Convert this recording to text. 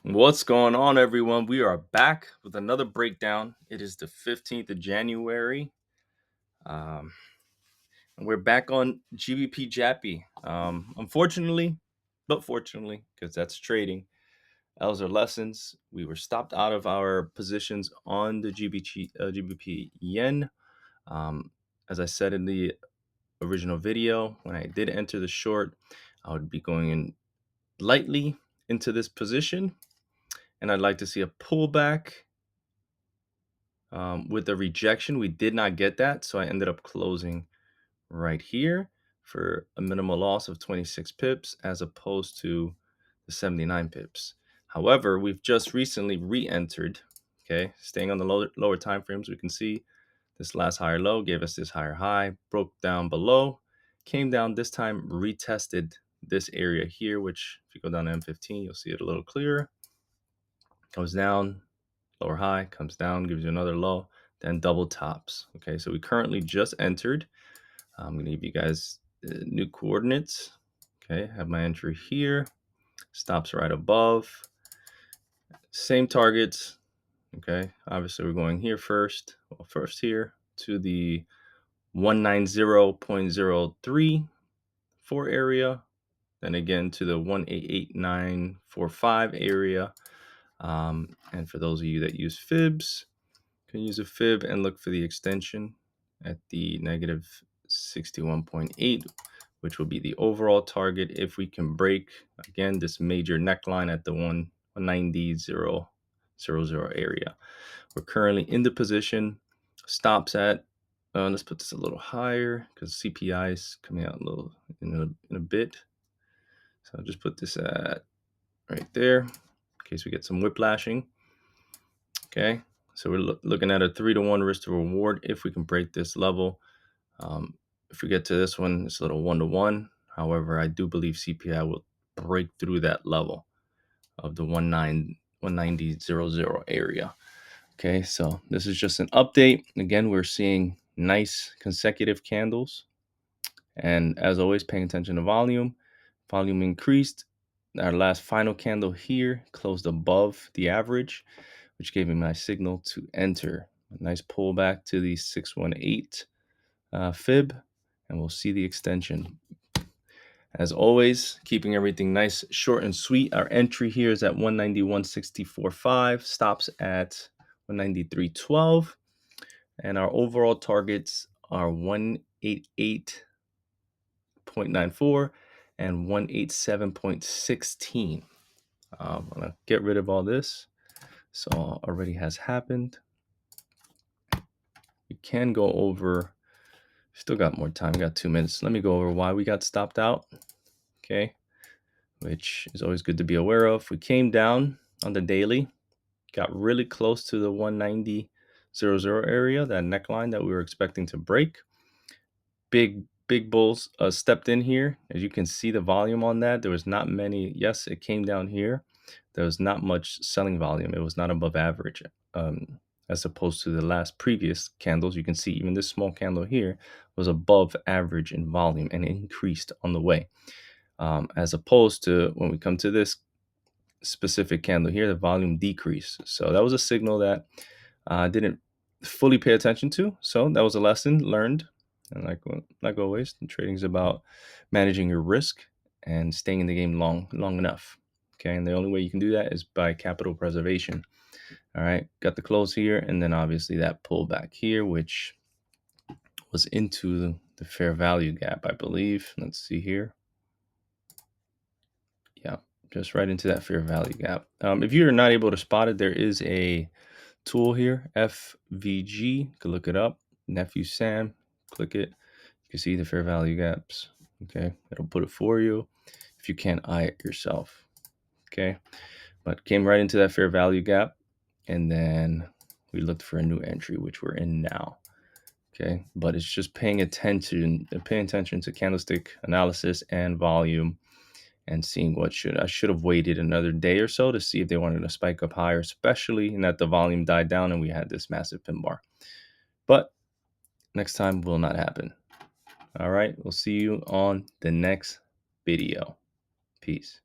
What's going on, everyone? We are back with another breakdown. It is the 15th of January. Um, and we're back on GBPJPY. Unfortunately, but fortunately, because that's trading, those are lessons. We were stopped out of our positions on the GBP yen. Um, as I said in the original video, when I did enter the short, I would be going in lightly into this position. And I'd like to see a pullback with the rejection. We did not get that, so I ended up closing right here for a minimal loss of 26 pips as opposed to the 79 pips. However, we've just recently re-entered. Okay, staying on the lower time frames, we can see this last higher low gave us this higher high, broke down below, came down this time, retested this area here, which if you go down to M15, you'll see it a little clearer. Goes down, lower high, comes down, gives you another low, then double tops. Okay, so we currently just entered. I'm going to give you guys new coordinates. Okay, have my entry here, stops right above, same targets. Okay, obviously we're going here first. Well, first here to the 190.034 area, then again to the 188.945 area. And for those of you that use fibs, can use a fib and look for the extension at the negative 61.8, which will be the overall target if we can break, again, this major neckline at the 190.000 area. We're currently in the position, stops at, let's put this a little higher because CPI is coming out a little in a bit. So I'll just put this at right there in case we get some whiplashing. Okay. So we're looking at a 3-to-1 risk to reward if we can break this level. If we get to this one, it's a little 1-to-1. However, I do believe CPI will break through that level of the 190.00 area. Okay, so this is just an update. Again, we're seeing nice consecutive candles. And as always, paying attention to volume. Volume increased. Our last final candle here closed above the average, which gave me my signal to enter. A nice pullback to the 618 fib, and we'll see the extension. As always, keeping everything nice, short, and sweet. Our entry here is at 191.64.5, stops at 193.12, and our overall targets are 188.94 and 187.16. I'm gonna get rid of all this. So already has happened. We can go over, still got more time, we got 2 minutes. Let me go over why we got stopped out, okay, which is always good to be aware of. We came down on the daily, got really close to the 190.00 area, that neckline that we were expecting to break. Big bulls stepped in here. As you can see the volume on that, there was not many. Yes, it came down here. There was not much selling volume. It was not above average. As opposed to the last previous candles, you can see even this small candle here was above average in volume and increased on the way. As opposed to when we come to this specific candle here, the volume decreased. So that was a signal that I didn't fully pay attention to. So that was a lesson learned. And like always, trading is about managing your risk and staying in the game long enough. Okay, and the only way you can do that is by capital preservation. All right, got the close here, and then obviously that pullback here, which was into the fair value gap, I believe. Let's see here. Yeah, just right into that fair value gap. If you're not able to spot it, there is a tool here, FVG. You can look it up. Nephew Sam, click it. You can see the fair value gaps. Okay, it'll put it for you if you can't eye it yourself. Okay, but came right into that fair value gap, and then we looked for a new entry, which we're in now. Okay, but it's just paying attention to candlestick analysis and volume, and seeing what I should have waited another day or so to see if they wanted to spike up higher, especially in that the volume died down and we had this massive pin bar. But next time will not happen. All right, we'll see you on the next video. Peace.